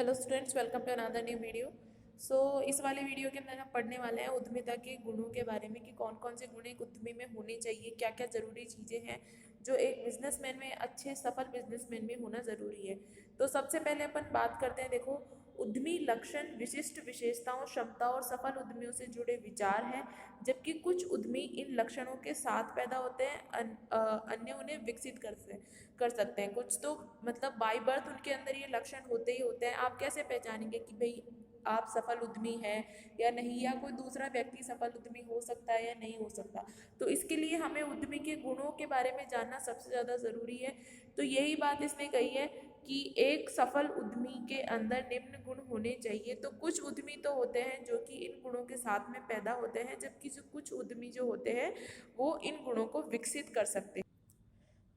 Hello students, welcome to another new video. इस वाले video के अंदर हम पढ़ने वाले हैं उद्यमिता के गुणों के बारे में कि कौन कौन से गुण एक उद्यमी में होने चाहिए, क्या क्या ज़रूरी चीज़ें हैं जो एक बिजनेसमैन में, अच्छे सफल बिजनेसमैन में होना ज़रूरी है। तो सबसे पहले अपन बात करते हैं। देखो, उद्यमी लक्षण विशिष्ट विशेषताओं, क्षमता और सफल उद्यमियों से जुड़े विचार हैं। जबकि कुछ उद्यमी इन लक्षणों के साथ पैदा होते हैं, अन्य उन्हें विकसित कर सकते हैं। कुछ तो मतलब बाय बर्थ उनके अंदर ये लक्षण होते ही होते हैं। आप कैसे पहचानेंगे कि भाई आप सफल उद्यमी हैं या नहीं, या कोई दूसरा व्यक्ति सफल उद्यमी हो सकता है या नहीं हो सकता। तो इसके लिए हमें उद्यमी के गुणों के बारे में जानना सबसे ज़्यादा ज़रूरी है। तो यही बात इसने कही है कि एक सफल उद्यमी के अंदर निम्न गुण होने चाहिए। तो कुछ उद्यमी तो होते हैं जो कि इन गुणों के साथ में पैदा होते हैं, जबकि जो कुछ उद्यमी जो होते हैं वो इन गुणों को विकसित कर सकते हैं।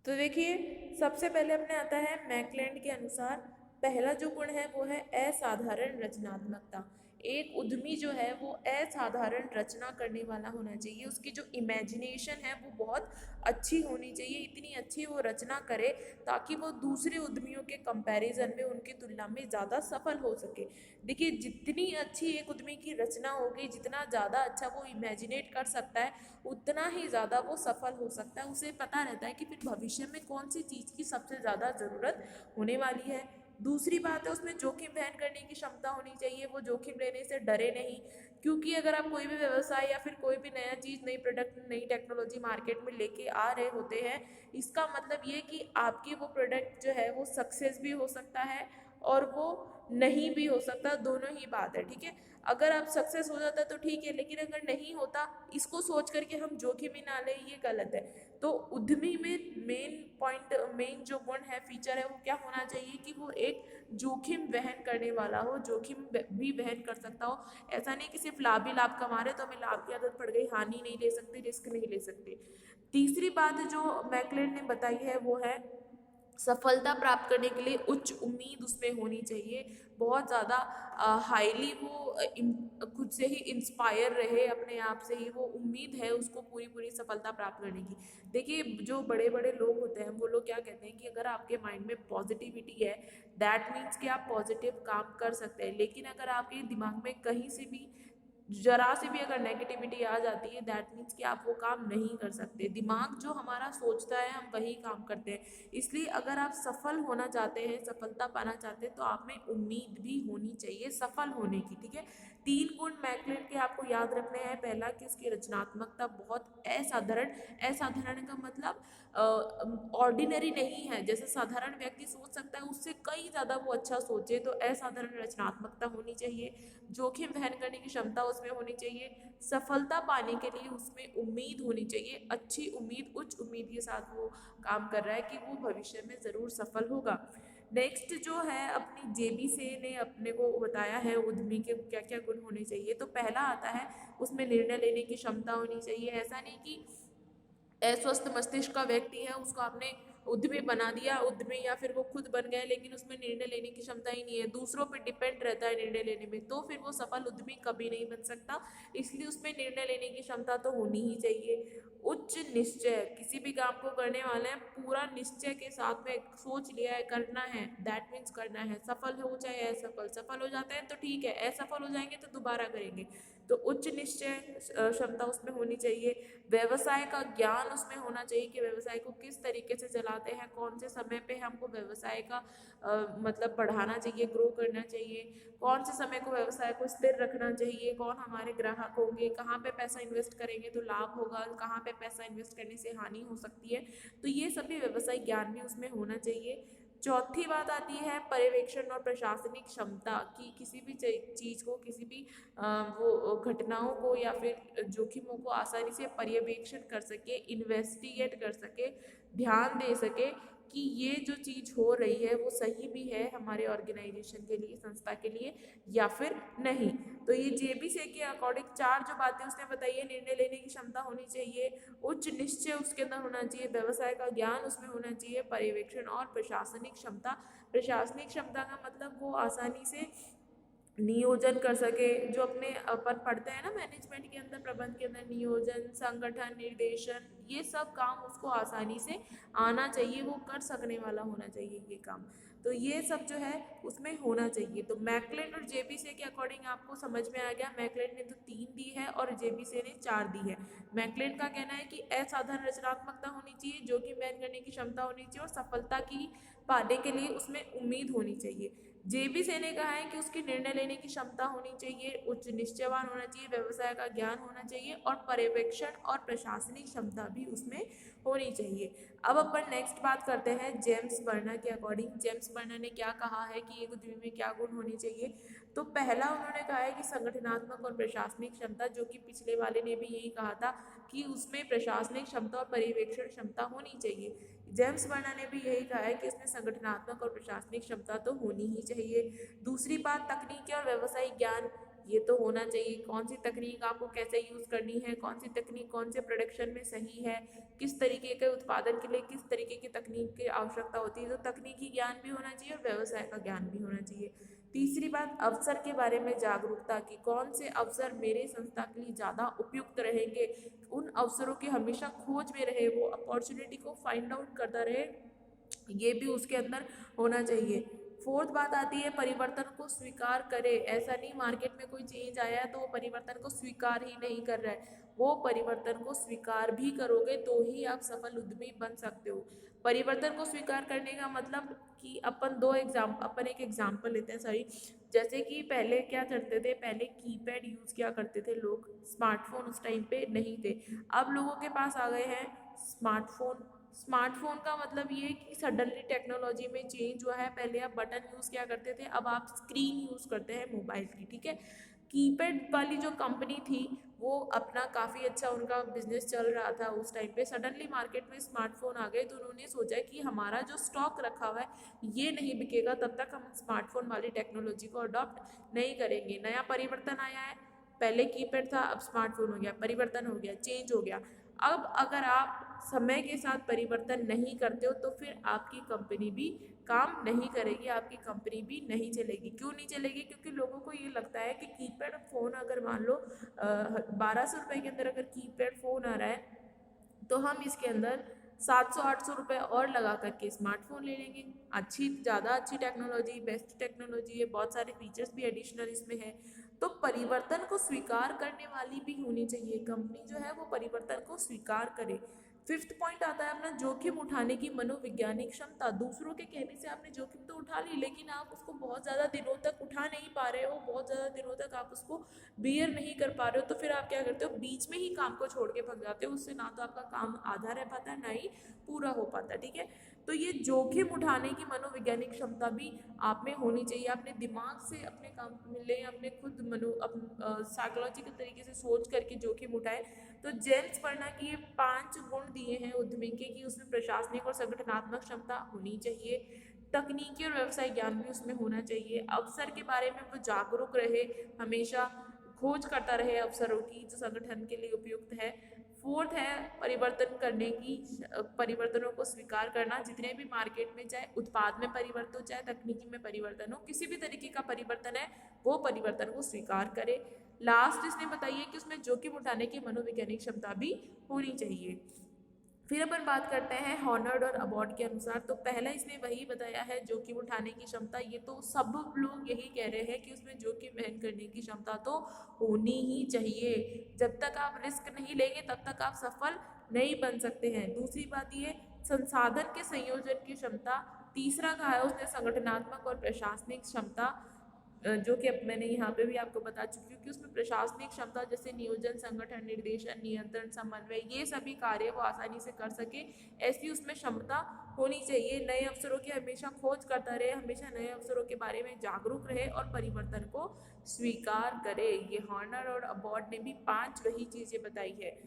तो देखिए, सबसे पहले अपने आता है मैकलैंड के अनुसार पहला जो गुण है वो है असाधारण रचनात्मकता। एक उद्यमी जो है वो असाधारण रचना करने वाला होना चाहिए। उसकी जो इमेजिनेशन है वो बहुत अच्छी होनी चाहिए, इतनी अच्छी वो रचना करे ताकि वो दूसरे उद्यमियों के कंपैरिजन में, उनकी तुलना में ज़्यादा सफल हो सके। देखिए, जितनी अच्छी एक उद्यमी की रचना होगी, जितना ज़्यादा अच्छा वो इमेजिनेट कर सकता है, उतना ही ज़्यादा वो सफल हो सकता है। उसे पता रहता है कि फिर भविष्य में कौन सी चीज़ की सबसे ज़्यादा ज़रूरत होने वाली है। दूसरी बात है, उसमें जोखिम वहन करने की क्षमता होनी चाहिए। वो जोखिम लेने से डरे नहीं, क्योंकि अगर आप कोई भी व्यवसाय या फिर कोई भी नया चीज़, नई प्रोडक्ट, नई टेक्नोलॉजी मार्केट में लेके आ रहे होते हैं, इसका मतलब ये कि आपकी वो प्रोडक्ट जो है वो सक्सेस भी हो सकता है और वो नहीं भी हो सकता। दोनों ही बात है, ठीक है। अगर आप सक्सेस हो जाता तो ठीक है, लेकिन अगर नहीं होता, इसको सोच करके हम जोखिम ही ना लें, ये गलत है। तो उद्यमी में मेन पॉइंट, मेन जो गुण है, फीचर है, वो क्या होना चाहिए कि वो एक जोखिम वहन करने वाला हो, जोखिम भी वहन कर सकता हो। ऐसा नहीं कि सिर्फ लाभ ही लाभ कमा रहे तो हमें लाभ की आदत पड़ गई, हानि नहीं ले सकते, रिस्क नहीं ले सकते। तीसरी बात जो मैकलेन ने बताई है वो है सफलता प्राप्त करने के लिए उच्च उम्मीद उसमें होनी चाहिए। बहुत ज़्यादा हाईली वो खुद से ही इंस्पायर रहे, अपने आप से ही वो उम्मीद है उसको पूरी पूरी सफलता प्राप्त करने की। देखिए, जो बड़े बड़े लोग होते हैं वो लोग क्या कहते हैं कि अगर आपके माइंड में पॉजिटिविटी है, दैट मीन्स कि आप पॉजिटिव काम कर सकते हैं। लेकिन अगर आपके दिमाग में कहीं से भी जरा से भी अगर नेगेटिविटी आ जाती है, दैट मीन्स कि आप वो काम नहीं कर सकते। दिमाग जो हमारा सोचता है हम वही काम करते हैं। इसलिए अगर आप सफल होना चाहते हैं, सफलता पाना चाहते हैं, तो आप में उम्मीद भी होनी चाहिए सफल होने की, ठीक है। 3 गुण मैकलेन के आपको याद रखने हैं। पहला कि उसकी रचनात्मकता बहुत असाधारण। असाधारण का मतलब ऑर्डिनरी नहीं है। जैसे साधारण व्यक्ति सोच सकता है, उससे कई ज़्यादा वो अच्छा सोचे। तो असाधारण रचनात्मकता होनी चाहिए। जोखिम वहन करने की क्षमता उसमें होनी चाहिए। सफलता पाने के लिए उसमें उम्मीद होनी चाहिए, अच्छी उम्मीद, उच्च उम्मीद के साथ वो काम कर रहा है कि वो भविष्य में ज़रूर सफल होगा। नेक्स्ट जो है, अपनी जेबी से ने अपने को बताया है उद्यमी के क्या क्या गुण होने चाहिए। तो पहला आता है, उसमें निर्णय लेने की क्षमता होनी चाहिए। ऐसा नहीं कि अस्वस्थ मस्तिष्क का व्यक्ति है उसको आपने उद्यमी बना दिया, उद्यमी या फिर वो खुद बन गए लेकिन उसमें निर्णय लेने की क्षमता ही नहीं है, दूसरों पर डिपेंड रहता है निर्णय लेने में, तो फिर वो सफल उद्यमी कभी नहीं बन सकता। इसलिए उसमें निर्णय लेने की क्षमता तो होनी ही चाहिए। उच्च निश्चय, किसी भी काम को करने वाले हैं पूरा निश्चय के साथ में सोच लिया है, करना है, दैट मीन्स करना है। सफल हो चाहे असफल, सफल हो जाते हैं तो ठीक है, असफल हो जाएंगे तो दोबारा करेंगे। तो उच्च निश्चय क्षमता उसमें होनी चाहिए। व्यवसाय का ज्ञान उसमें होना चाहिए कि व्यवसाय को किस तरीके से चलाते हैं, कौन से समय पे हमको व्यवसाय का मतलब बढ़ाना चाहिए, ग्रो करना चाहिए, कौन से समय को व्यवसाय को स्थिर रखना चाहिए, कौन हमारे ग्राहक होंगे, कहाँ पे पैसा इन्वेस्ट करेंगे तो लाभ होगा, कहाँ पे पैसा इन्वेस्ट करने से हानि हो सकती है। तो ये सभी व्यवसाय ज्ञान भी उसमें होना चाहिए। चौथी बात आती है पर्यवेक्षण और प्रशासनिक क्षमता की। किसी भी चीज़ को, किसी भी वो घटनाओं को या फिर जोखिमों को आसानी से पर्यवेक्षण कर सके, इन्वेस्टिगेट कर सके, ध्यान दे सके कि ये जो चीज़ हो रही है वो सही भी है हमारे ऑर्गेनाइजेशन के लिए, संस्था के लिए, या फिर नहीं। तो ये जेबीसे के अकॉर्डिंग 4 जो बातें उसने बताई है, निर्णय लेने की क्षमता होनी चाहिए, उच्च निश्चय उसके अंदर होना चाहिए, व्यवसाय का ज्ञान उसमें होना चाहिए, पर्यवेक्षण और प्रशासनिक क्षमता। प्रशासनिक क्षमता का मतलब वो आसानी से नियोजन कर सके। जो अपने अपन पढ़ते हैं ना मैनेजमेंट के अंदर, प्रबंध के अंदर, नियोजन, संगठन, निर्देशन, ये सब काम उसको आसानी से आना चाहिए, वो कर सकने वाला होना चाहिए ये काम। तो ये सब जो है उसमें होना चाहिए। तो मैकलेन और जेबीसी के अकॉर्डिंग आपको समझ में आ गया, मैकलेन ने तो 3 दी है और जेबीसी ने 4 दी है। मैकलेन का कहना है कि असाधारण रचनात्मकता होनी चाहिए, जोखिम वहन करने की क्षमता होनी चाहिए और सफलता की पाने के लिए उसमें उम्मीद होनी चाहिए। जेबीसी ने कहा है कि उसकी निर्णय लेने की क्षमता होनी चाहिए, उच्च निश्चयवान होना चाहिए, व्यवसाय का ज्ञान होना चाहिए और पर्यवेक्षण और प्रशासनिक क्षमता भी उसमें होनी चाहिए। अब अपन नेक्स्ट बात करते हैं जेम्स बर्नर के अकॉर्डिंग। जेम्स बर्नर ने क्या कहा है कि एक उद्यमी में क्या गुण होने चाहिए। तो पहला उन्होंने कहा है कि संगठनात्मक और प्रशासनिक क्षमता, जो कि पिछले वाले ने भी यही कहा था कि उसमें प्रशासनिक क्षमता और पर्यवेक्षण क्षमता होनी चाहिए। जेम्स बर्नर ने भी यही कहा है कि इसमें संगठनात्मक और प्रशासनिक क्षमता तो होनी ही चाहिए। दूसरी बात, तकनीकी और व्यावसायिक ज्ञान, ये तो होना चाहिए। कौन सी तकनीक आपको कैसे यूज़ करनी है, कौन सी तकनीक कौन से प्रोडक्शन में सही है, किस तरीके के उत्पादन के लिए किस तरीके की तकनीक की आवश्यकता होती है, तो तकनीकी ज्ञान भी होना चाहिए और व्यवसाय का ज्ञान भी होना चाहिए। तीसरी बात, अवसर के बारे में जागरूकता की, कौन से अवसर मेरे संस्था के लिए ज़्यादा उपयुक्त रहेंगे, उन अवसरों की हमेशा खोज में रहे, वो अपॉर्चुनिटी को फाइंड आउट करता रहे, ये भी उसके अंदर होना चाहिए। फोर्थ बात आती है परिवर्तन को स्वीकार करे। ऐसा नहीं मार्केट में कोई चेंज आया है तो वो परिवर्तन को स्वीकार ही नहीं कर रहा है, वो परिवर्तन को स्वीकार भी करोगे तो ही आप सफल उद्यमी बन सकते हो। परिवर्तन को स्वीकार करने का मतलब कि अपन एक एग्जाम्पल लेते हैं, सॉरी। जैसे कि पहले क्या करते थे, पहले कीपैड यूज़ किया करते थे लोग, स्मार्टफोन उस टाइम पे नहीं थे। अब लोगों के पास आ गए हैं स्मार्टफोन। स्मार्टफोन का मतलब ये है कि सडनली टेक्नोलॉजी में चेंज हुआ है। पहले आप बटन यूज़ किया करते थे, अब आप स्क्रीन यूज़ करते हैं मोबाइल की, ठीक है। कीपैड वाली जो कंपनी थी वो अपना काफ़ी अच्छा उनका बिजनेस चल रहा था उस टाइम पे। सडनली मार्केट में स्मार्टफोन आ गए तो उन्होंने सोचा कि हमारा जो स्टॉक रखा हुआ है ये नहीं बिकेगा, तब तक हम स्मार्टफोन वाली टेक्नोलॉजी को अडॉप्ट नहीं करेंगे। नया परिवर्तन आया है, पहले कीपैड था अब स्मार्टफोन हो गया, परिवर्तन हो गया, चेंज हो गया। अब अगर आप समय के साथ परिवर्तन नहीं करते हो तो फिर आपकी कंपनी भी काम नहीं करेगी, आपकी कंपनी भी नहीं चलेगी। क्यों नहीं चलेगी? क्योंकि लोगों को ये लगता है कि कीपैड फ़ोन अगर मान लो 1200 रुपये के अंदर अगर कीपैड फ़ोन आ रहा है तो हम इसके अंदर 700-800 रुपये और लगा करके स्मार्टफोन ले लेंगे। ज़्यादा अच्छी टेक्नोलॉजी, बेस्ट टेक्नोलॉजी है, बहुत सारे फीचर्स भी एडिशनल इसमें है। तो परिवर्तन को स्वीकार करने वाली भी होनी चाहिए कंपनी, जो है वो परिवर्तन को स्वीकार करे। फिफ्थ पॉइंट आता है अपना जोखिम उठाने की मनोवैज्ञानिक क्षमता। दूसरों के कहने से आपने जोखिम तो उठा ली, लेकिन आप उसको बहुत ज़्यादा दिनों तक उठा नहीं पा रहे हो, बहुत ज़्यादा दिनों तक आप उसको बियर नहीं कर पा रहे हो, तो फिर आप क्या करते हो, बीच में ही काम को छोड़ के भाग जाते हो। उससे ना तो आपका काम आधा रह पाता है, ना ही पूरा हो पाता, ठीक है। तो ये जोखिम उठाने की मनोवैज्ञानिक क्षमता भी आप में होनी चाहिए। अपने दिमाग से अपने काम में अपने खुद साइकोलॉजिकल तरीके से सोच करके जोखिम उठाए। तो जेम्स बर्नर की ये 5 गुण दिए हैं उद्यमी के कि उसमें प्रशासनिक और संगठनात्मक क्षमता होनी चाहिए, तकनीकी और व्यवसाय ज्ञान भी उसमें होना चाहिए, अवसर के बारे में वो जागरूक रहे, हमेशा खोज करता रहे अवसरों की जो संगठन के लिए उपयुक्त है। फोर्थ है परिवर्तनों को स्वीकार करना। जितने भी मार्केट में चाहे उत्पाद में परिवर्तन हो, चाहे तकनीकी में परिवर्तन हो, किसी भी तरीके का परिवर्तन है वो परिवर्तन को स्वीकार करे। लास्ट इसने बताइए कि उसमें जोखिम उठाने की मनोवैज्ञानिक क्षमता भी होनी चाहिए। फिर अपन बात करते हैं हॉनर्ड और अवार्ड के अनुसार। तो पहला इसने वही बताया है जोखिम उठाने की क्षमता, ये तो सब लोग यही कह रहे हैं कि उसमें जोखिम वहन करने की क्षमता तो होनी ही चाहिए। जब तक आप रिस्क नहीं लेंगे तब तक आप सफल नहीं बन सकते हैं। दूसरी बात ये संसाधन के संयोजन की क्षमता। तीसरा कहा है उसने संगठनात्मक और प्रशासनिक क्षमता, जो कि अब मैंने यहाँ पे भी आपको बता चुकी हूँ कि उसमें प्रशासनिक क्षमता जैसे नियोजन, संगठन, निर्देशन, नियंत्रण, समन्वय, ये सभी कार्य वो आसानी से कर सके, ऐसी उसमें क्षमता होनी चाहिए। नए अवसरों की हमेशा खोज करता रहे, हमेशा नए अवसरों के बारे में जागरूक रहे और परिवर्तन को स्वीकार करे। ये हॉर्नर और अबॉट ने भी 5 वही चीज़ें बताई है।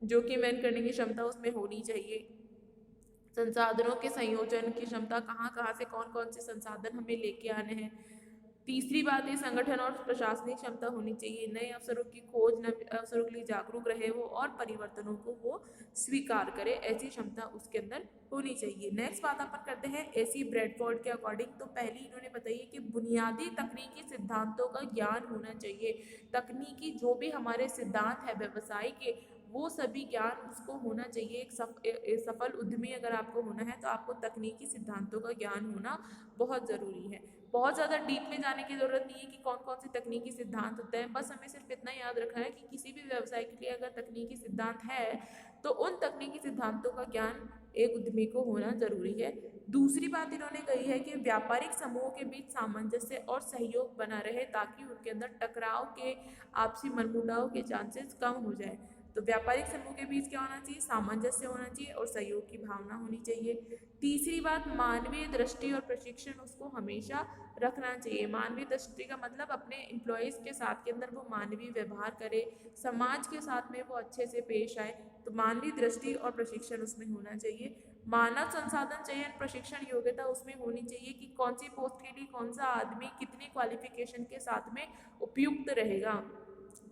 जो कि मैन करने की क्षमता उसमें होनी चाहिए, संसाधनों के संयोजन की क्षमता, कहाँ कहाँ से कौन कौन से संसाधन हमें लेके आने हैं। तीसरी बात ये संगठन और प्रशासनिक क्षमता होनी चाहिए, नए अवसरों की खोज, नए अवसरों के लिए जागरूक रहे वो और परिवर्तनों को वो स्वीकार करे, ऐसी क्षमता उसके अंदर होनी चाहिए। नेक्स्ट बात अपन करते हैं एसी ब्रैडफोर्ड के अकॉर्डिंग। तो पहली इन्होंने बताई कि बुनियादी तकनीकी सिद्धांतों का ज्ञान होना चाहिए। तकनीकी जो भी हमारे सिद्धांत है व्यवसाय के वो सभी ज्ञान उसको होना चाहिए। एक सफल उद्यमी अगर आपको होना है तो आपको तकनीकी सिद्धांतों का ज्ञान होना बहुत ज़रूरी है। बहुत ज़्यादा डीप में जाने की ज़रूरत नहीं है कि कौन कौन से तकनीकी सिद्धांत होते हैं, बस हमें सिर्फ इतना याद रखना है कि किसी भी व्यवसाय के लिए अगर तकनीकी सिद्धांत है तो उन तकनीकी सिद्धांतों का ज्ञान एक उद्यमी को होना जरूरी है। दूसरी बात इन्होंने कही है कि व्यापारिक समूहों के बीच सामंजस्य और सहयोग बना रहे ताकि उनके अंदर टकराव के, आपसी मनमुटाव के चांसेस कम हो जाए। तो व्यापारिक समूह के बीच क्या होना चाहिए, सामंजस्य होना चाहिए और सहयोग की भावना होनी चाहिए। तीसरी बात, मानवीय दृष्टि और प्रशिक्षण उसको हमेशा रखना चाहिए। मानवीय दृष्टि का मतलब अपने एम्प्लॉयज़ के साथ के अंदर वो मानवीय व्यवहार करे, समाज के साथ में वो अच्छे से पेश आए, तो मानवीय दृष्टि और प्रशिक्षण उसमें होना चाहिए। मानव संसाधन चयन प्रशिक्षण योग्यता उसमें होनी चाहिए कि कौन सी पोस्ट के लिए कौन सा आदमी कितनी क्वालिफिकेशन के साथ में उपयुक्त रहेगा,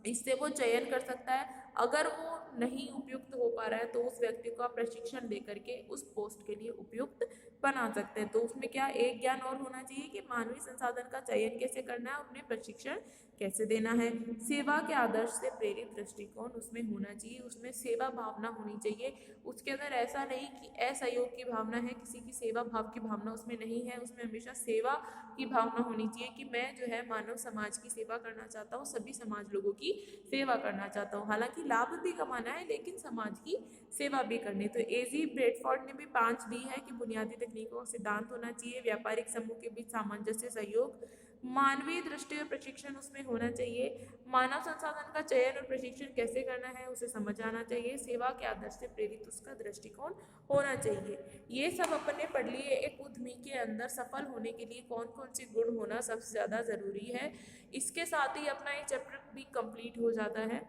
इससे वो चयन कर सकता है। अगर वो नहीं उपयुक्त हो पा रहा है तो उस व्यक्ति को आप प्रशिक्षण दे करके उस पोस्ट के लिए उपयुक्त बना सकते हैं। तो उसमें क्या एक ज्ञान और होना चाहिए कि मानवीय संसाधन का चयन कैसे करना है, उन्हें प्रशिक्षण कैसे देना है। सेवा के आदर्श से प्रेरित दृष्टिकोण उसमें होना चाहिए, उसमें सेवा भावना होनी चाहिए। उसके अंदर ऐसा नहीं कि असहयोग की भावना है, किसी की सेवा भाव की भावना उसमें नहीं है, उसमें हमेशा सेवा की भावना होनी चाहिए कि मैं जो है मानव समाज की सेवा करना चाहता हूँ, सभी समाज लोगों की सेवा करना चाहता हूँ। हालांकि लाभ भी कमाना है लेकिन समाज की सेवा भी करनी। तो एजी ब्रेडफोर्ड ने भी 5 दी है कि बुनियादी तकनीकों का सिद्धांत होना चाहिए, व्यापारिक समूह के बीच सामंजस्य, सहयोग, मानवीय दृष्टि और प्रशिक्षण उसमें होना चाहिए, मानव संसाधन का चयन और प्रशिक्षण कैसे करना है उसे समझ आना चाहिए, सेवा के आदर्श से प्रेरित उसका दृष्टिकोण होना चाहिए। ये सब अपन ने पढ़ लिए। एक उद्यमी के अंदर सफल होने के लिए कौन कौन से गुण होना सबसे ज़्यादा ज़रूरी है, इसके साथ ही अपना ये चैप्टर भी कंप्लीट हो जाता है।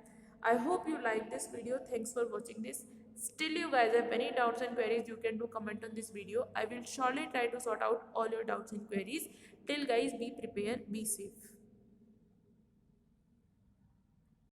I hope you like this video. Thanks for watching this. Still you guys have any doubts and queries, you can do comment on this video. I will surely try to sort out all your doubts and queries. Till guys, be prepared, be safe.